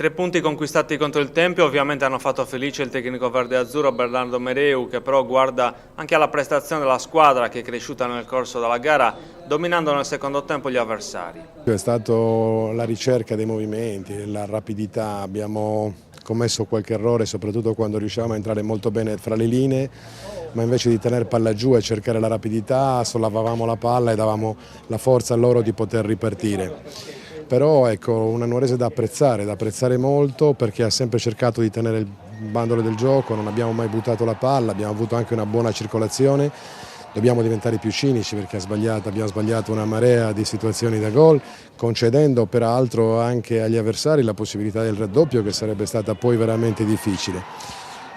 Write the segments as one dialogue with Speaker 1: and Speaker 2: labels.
Speaker 1: 3 punti conquistati contro il Tempio ovviamente hanno fatto felice il tecnico verde-azzurro Bernardo Mereu, che però guarda anche alla prestazione della squadra, che è cresciuta nel corso della gara, dominando nel secondo tempo gli avversari.
Speaker 2: È stata la ricerca dei movimenti, la rapidità, abbiamo commesso qualche errore soprattutto quando riuscivamo a entrare molto bene fra le linee, ma invece di tenere palla giù e cercare la rapidità sollevavamo la palla e davamo la forza a loro di poter ripartire. Però ecco, una Nuorese da apprezzare molto, perché ha sempre cercato di tenere il bandolo del gioco, non abbiamo mai buttato la palla, abbiamo avuto anche una buona circolazione. Dobbiamo diventare più cinici perché abbiamo sbagliato una marea di situazioni da gol, concedendo peraltro anche agli avversari la possibilità del raddoppio, che sarebbe stata poi veramente difficile.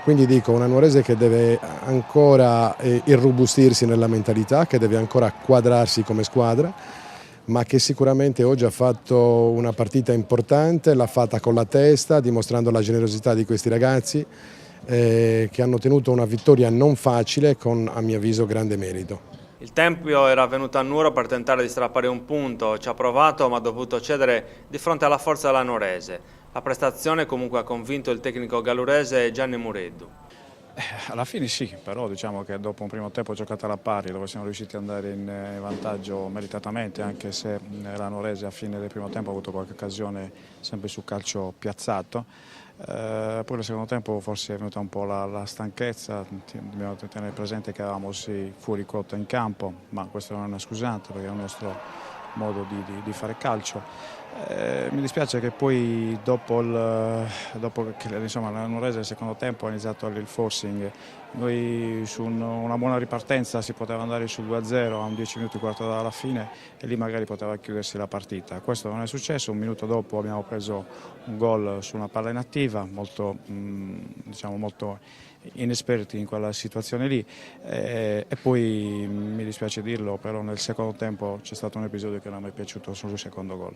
Speaker 2: Quindi dico, una Nuorese che deve ancora irrobustirsi nella mentalità, che deve ancora quadrarsi come squadra, ma che sicuramente oggi ha fatto una partita importante, l'ha fatta con la testa, dimostrando la generosità di questi ragazzi, che hanno ottenuto una vittoria non facile con, a mio avviso, grande merito.
Speaker 1: Il Tempio era venuto a Nuoro per tentare di strappare un punto, ci ha provato ma ha dovuto cedere di fronte alla forza della Nuorese. La prestazione comunque ha convinto il tecnico gallurese Gianni Mureddu.
Speaker 3: Alla fine sì, però diciamo che dopo un primo tempo giocato alla pari, dove siamo riusciti ad andare in vantaggio meritatamente, anche se la Nuorese a fine del primo tempo ha avuto qualche occasione sempre su calcio piazzato. Poi nel secondo tempo forse è venuta un po' la stanchezza, dobbiamo tenere presente che eravamo sì, fuori quota in campo, ma questo non è una scusante perché è il nostro modo di fare calcio. Mi dispiace che poi dopo che insomma, la Nuorese nel secondo tempo ha iniziato il forcing, noi su una buona ripartenza si poteva andare sul 2-0 a un 10 minuti, quarto dalla fine, e lì magari poteva chiudersi la partita. Questo non è successo, un minuto dopo abbiamo preso un gol su una palla inattiva, diciamo molto inesperti in quella situazione lì, e poi mi dispiace dirlo, però nel secondo tempo c'è stato un episodio che non mi è piaciuto sul secondo gol.